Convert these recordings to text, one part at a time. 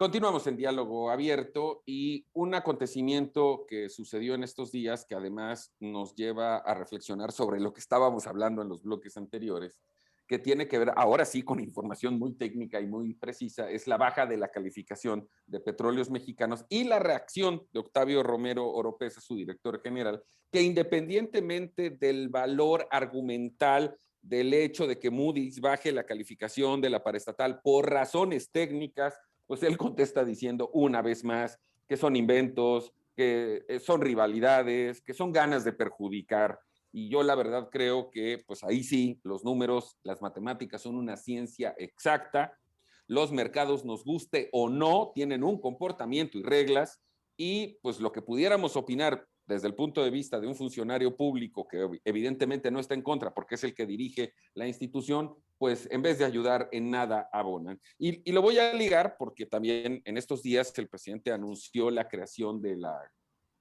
Continuamos en diálogo abierto y un acontecimiento que sucedió en estos días que además nos lleva a reflexionar sobre lo que estábamos hablando en los bloques anteriores, que tiene que ver ahora sí con información muy técnica y muy precisa, es la baja de la calificación de Petróleos Mexicanos y la reacción de Octavio Romero Oropeza, su director general, que independientemente del valor argumental del hecho de que Moody's baje la calificación de la paraestatal por razones técnicas, pues él contesta diciendo una vez más que son inventos, que son rivalidades, que son ganas de perjudicar. Y yo la verdad creo que pues ahí sí, los números, las matemáticas son una ciencia exacta. Los mercados, nos guste o no, tienen un comportamiento y reglas. Y pues lo que pudiéramos opinar desde el punto de vista de un funcionario público que evidentemente no está en contra porque es el que dirige la institución, pues en vez de ayudar en nada abonan. Y lo voy a ligar porque también en estos días el presidente anunció la creación de la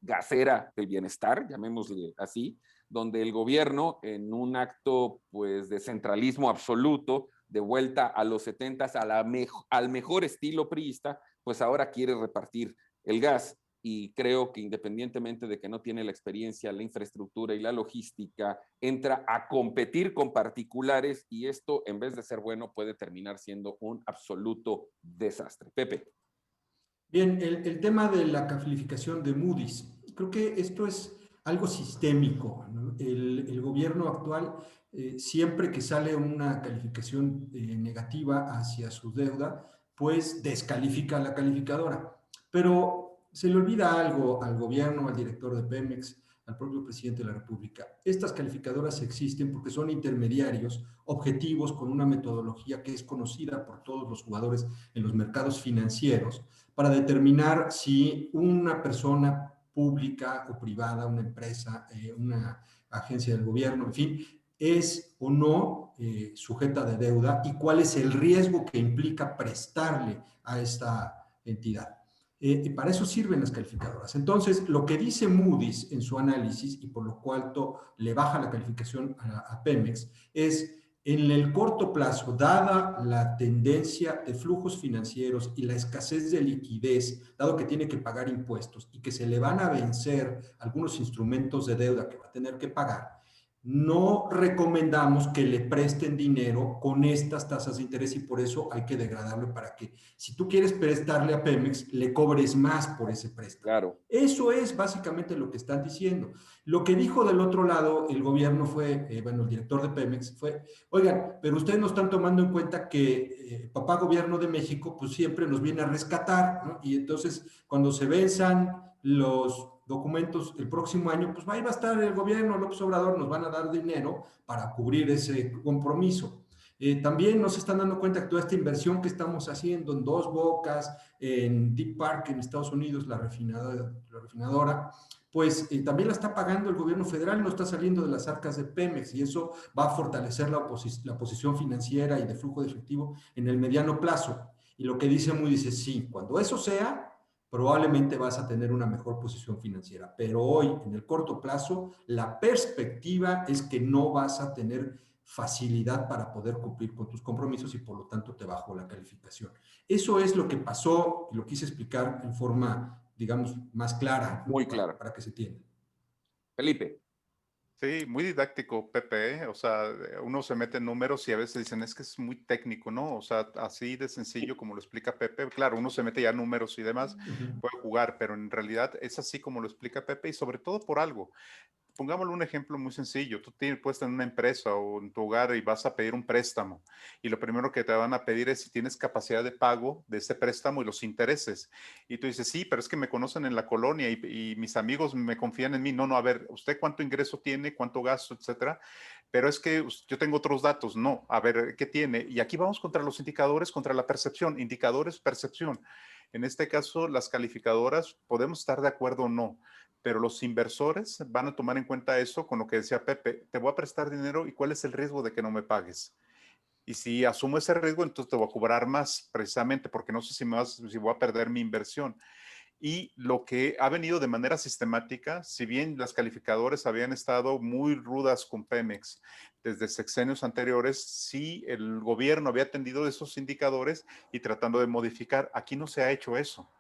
gasera del bienestar, llamémosle así, donde el gobierno en un acto pues de centralismo absoluto, de vuelta a los 70s, al mejor estilo priista, pues ahora quiere repartir el gas. Y creo que independientemente de que no tiene la experiencia, la infraestructura y la logística, entra a competir con particulares y esto, en vez de ser bueno, puede terminar siendo un absoluto desastre. Pepe. Bien, el tema de la calificación de Moody's, creo que esto es algo sistémico, ¿no? El gobierno actual, siempre que sale una calificación negativa hacia su deuda, pues descalifica a la calificadora. Pero se le olvida algo al gobierno, al director de Pemex, al propio presidente de la República. Estas calificadoras existen porque son intermediarios objetivos con una metodología que es conocida por todos los jugadores en los mercados financieros para determinar si una persona pública o privada, una empresa, una agencia del gobierno, en fin, es o no sujeta de deuda y cuál es el riesgo que implica prestarle a esta entidad. Para eso sirven las calificadoras. Entonces, lo que dice Moody's en su análisis y por lo cual le baja la calificación a Pemex es en el corto plazo, dada la tendencia de flujos financieros y la escasez de liquidez, dado que tiene que pagar impuestos y que se le van a vencer algunos instrumentos de deuda que va a tener que pagar, no recomendamos que le presten dinero con estas tasas de interés y por eso hay que degradarlo para que si tú quieres prestarle a Pemex, le cobres más por ese préstamo. Claro. Eso es básicamente lo que están diciendo. Lo que dijo del otro lado el gobierno fue, el director de Pemex fue, oigan, pero ustedes no están tomando en cuenta que papá gobierno de México pues siempre nos viene a rescatar, ¿no? Y entonces cuando se venzan los documentos el próximo año, pues ahí va a estar el gobierno, López Obrador, nos van a dar dinero para cubrir ese compromiso. También nos están dando cuenta que toda esta inversión que estamos haciendo en Dos Bocas, en Deep Park en Estados Unidos, la refinadora, pues también la está pagando el gobierno federal, no está saliendo de las arcas de Pemex y eso va a fortalecer la posición financiera y de flujo de efectivo en el mediano plazo. Y lo que dice Moody's dice, sí, cuando eso sea, probablemente vas a tener una mejor posición financiera. Pero hoy, en el corto plazo, la perspectiva es que no vas a tener facilidad para poder cumplir con tus compromisos y por lo tanto te bajó la calificación. Eso es lo que pasó y lo quise explicar en forma, digamos, más clara, ¿no? Muy clara. Para que se entienda. Felipe. Sí, muy didáctico, Pepe, ¿eh? O sea, uno se mete en números y a veces dicen, es que es muy técnico, ¿no? O sea, así de sencillo como lo explica Pepe. Claro, uno se mete ya en números y demás, puede jugar, pero en realidad es así como lo explica Pepe y sobre todo por algo. Pongámosle un ejemplo muy sencillo. Tú puedes tener una empresa o en tu hogar y vas a pedir un préstamo. Y lo primero que te van a pedir es si tienes capacidad de pago de ese préstamo y los intereses. Y tú dices, sí, pero es que me conocen en la colonia y mis amigos me confían en mí. No, no, a ver, ¿usted cuánto ingreso tiene, cuánto gasto, etcétera? Pero es que yo tengo otros datos. No, a ver, ¿qué tiene? Y aquí vamos contra los indicadores, contra la percepción. Indicadores, percepción. En este caso, las calificadoras, podemos estar de acuerdo o no, pero los inversores van a tomar en cuenta eso con lo que decía Pepe, te voy a prestar dinero y cuál es el riesgo de que no me pagues. Y si asumo ese riesgo, entonces te voy a cobrar más, precisamente porque no sé si voy a perder mi inversión. Y lo que ha venido de manera sistemática, si bien las calificadoras habían estado muy rudas con Pemex desde sexenios anteriores, sí el gobierno había atendido esos indicadores y tratando de modificar. Aquí no se ha hecho eso.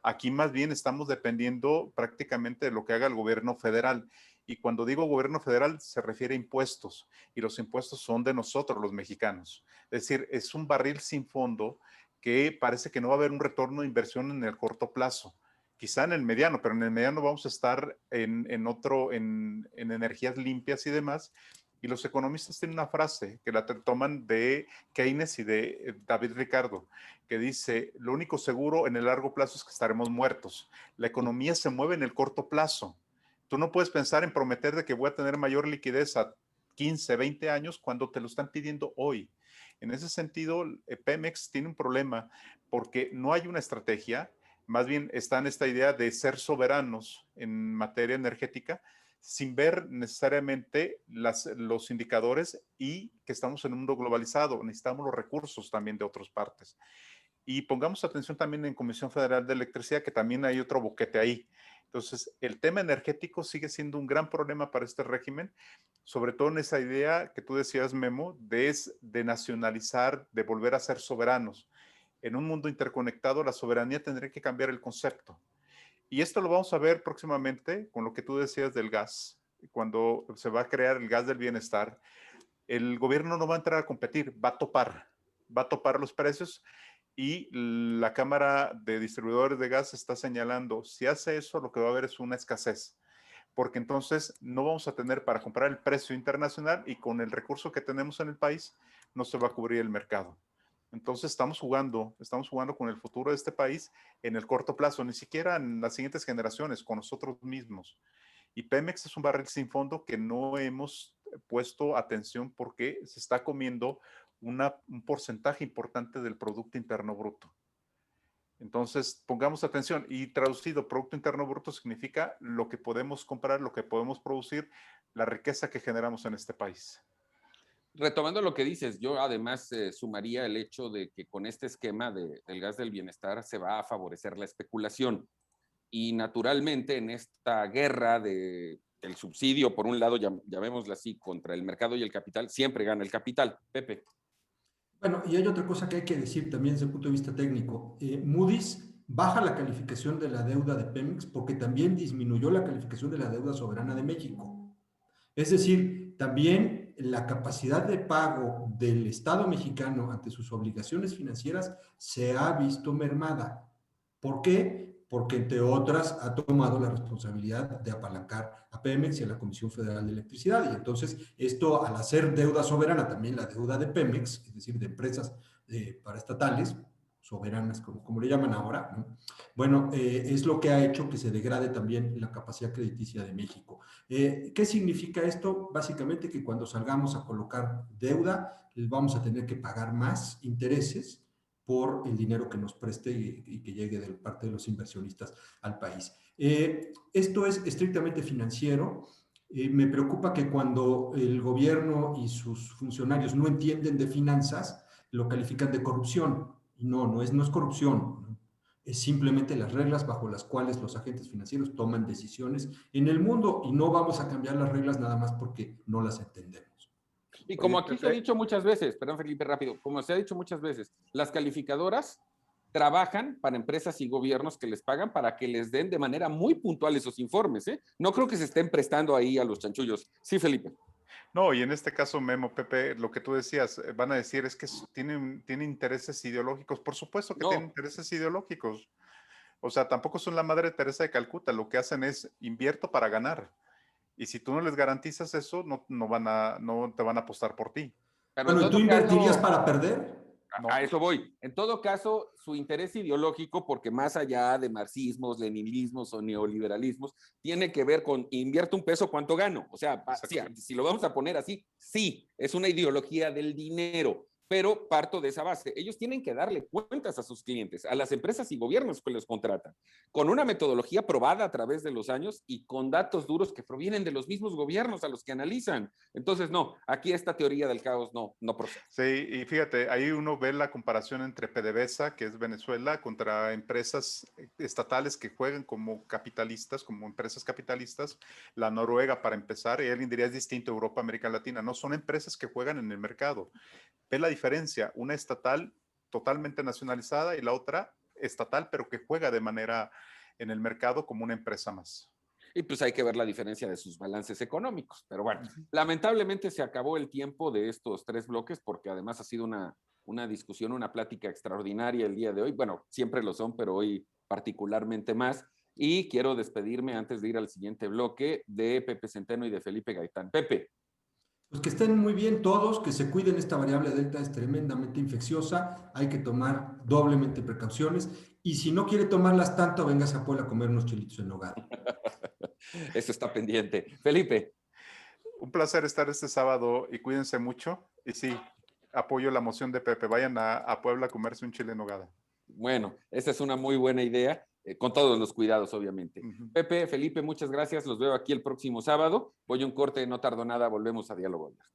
Aquí más bien estamos dependiendo prácticamente de lo que haga el gobierno federal. Y cuando digo gobierno federal se refiere a impuestos, y los impuestos son de nosotros los mexicanos. Es decir, es un barril sin fondo que parece que no va a haber un retorno de inversión en el corto plazo. Quizá en el mediano, pero en el mediano vamos a estar en energías limpias y demás. Y los economistas tienen una frase que la toman de Keynes y de David Ricardo, que dice, lo único seguro en el largo plazo es que estaremos muertos. La economía se mueve en el corto plazo. Tú no puedes pensar en prometer de que voy a tener mayor liquidez a 15, 20 años cuando te lo están pidiendo hoy. En ese sentido, Pemex tiene un problema porque no hay una estrategia, más bien está en esta idea de ser soberanos en materia energética, sin ver necesariamente los indicadores y que estamos en un mundo globalizado, necesitamos los recursos también de otras partes. Y pongamos atención también en Comisión Federal de Electricidad, que también hay otro boquete ahí. Entonces, el tema energético sigue siendo un gran problema para este régimen, sobre todo en esa idea que tú decías, Memo, de nacionalizar, de volver a ser soberanos. En un mundo interconectado, la soberanía tendría que cambiar el concepto. Y esto lo vamos a ver próximamente con lo que tú decías del gas, cuando se va a crear el gas del bienestar. El gobierno no va a entrar a competir, va a topar los precios, y la Cámara de Distribuidores de Gas está señalando, si hace eso, lo que va a haber es una escasez, porque entonces no vamos a tener para comprar el precio internacional y con el recurso que tenemos en el país no se va a cubrir el mercado. Entonces estamos jugando con el futuro de este país en el corto plazo, ni siquiera en las siguientes generaciones, con nosotros mismos. Y Pemex es un barril sin fondo que no hemos puesto atención porque se está comiendo un porcentaje importante del Producto Interno Bruto. Entonces, pongamos atención, y traducido, Producto Interno Bruto significa lo que podemos comprar, lo que podemos producir, la riqueza que generamos en este país. Retomando lo que dices, yo además sumaría el hecho de que con este esquema del gas del bienestar se va a favorecer la especulación. Y naturalmente en esta guerra del subsidio, por un lado, llamémosla así, contra el mercado y el capital, siempre gana el capital. Pepe. Bueno, y hay otra cosa que hay que decir también desde el punto de vista técnico. Moody's baja la calificación de la deuda de Pemex porque también disminuyó la calificación de la deuda soberana de México. Es decir, también la capacidad de pago del Estado mexicano ante sus obligaciones financieras se ha visto mermada. ¿Por qué? Porque, entre otras, ha tomado la responsabilidad de apalancar a Pemex y a la Comisión Federal de Electricidad. Y entonces, esto, al hacer deuda soberana, también la deuda de Pemex, es decir, de empresas paraestatales, soberanas, como le llaman ahora, ¿no? Bueno, es lo que ha hecho que se degrade también la capacidad crediticia de México. ¿Qué significa esto? Básicamente que cuando salgamos a colocar deuda, vamos a tener que pagar más intereses por el dinero que nos preste y que llegue de parte de los inversionistas al país. Esto es estrictamente financiero. Me preocupa que cuando el gobierno y sus funcionarios no entienden de finanzas, lo califican de corrupción. No es corrupción. Es simplemente las reglas bajo las cuales los agentes financieros toman decisiones en el mundo, y no vamos a cambiar las reglas nada más porque no las entendemos. Y como aquí se ha dicho muchas veces, perdón Felipe, rápido, como se ha dicho muchas veces, las calificadoras trabajan para empresas y gobiernos que les pagan para que les den de manera muy puntual esos informes, ¿eh? No creo que se estén prestando ahí a los chanchullos. Sí, Felipe. No, y en este caso, Memo, Pepe, lo que tú decías, van a decir es que tienen intereses ideológicos. Por supuesto que tienen intereses ideológicos. O sea, tampoco son la Madre Teresa de Calcuta. Lo que hacen es invierto para ganar. Y si tú no les garantizas eso, no te van a apostar por ti. Pero bueno, ¿tú invertirías para perder? No. A eso voy. En todo caso, su interés ideológico, porque más allá de marxismos, leninismos o neoliberalismos, tiene que ver con invierto un peso, ¿cuánto gano? O sea, si lo vamos a poner así, sí, es una ideología del dinero, pero parto de esa base. Ellos tienen que darle cuentas a sus clientes, a las empresas y gobiernos que los contratan, con una metodología probada a través de los años y con datos duros que provienen de los mismos gobiernos a los que analizan. Entonces, no, aquí esta teoría del caos no procede. Sí, y fíjate, ahí uno ve la comparación entre PDVSA, que es Venezuela, contra empresas estatales que juegan como capitalistas, como empresas capitalistas. La Noruega, para empezar, y alguien diría es distinto a Europa, América Latina. No, son empresas que juegan en el mercado. Ve la diferencia, una estatal totalmente nacionalizada y la otra estatal, pero que juega de manera en el mercado como una empresa más. Y pues hay que ver la diferencia de sus balances económicos. Pero bueno, lamentablemente se acabó el tiempo de estos 3 bloques porque además ha sido una discusión, una plática extraordinaria el día de hoy. Bueno, siempre lo son, pero hoy particularmente más. Y quiero despedirme antes de ir al siguiente bloque de Pepe Centeno y de Felipe Gaitán. Pepe. Pues que estén muy bien todos, que se cuiden, esta variable delta es tremendamente infecciosa, hay que tomar doblemente precauciones y si no quiere tomarlas tanto, véngase a Puebla a comer unos chilitos en nogada. Eso está pendiente. Felipe. Un placer estar este sábado y cuídense mucho. Y sí, apoyo la moción de Pepe. Vayan a Puebla a comerse un chile en nogada. Bueno, esa es una muy buena idea, con todos los cuidados, obviamente. Pepe, Felipe, muchas gracias. Los veo aquí el próximo sábado. Voy a un corte, no tardo nada. Volvemos a Diálogo Abierto.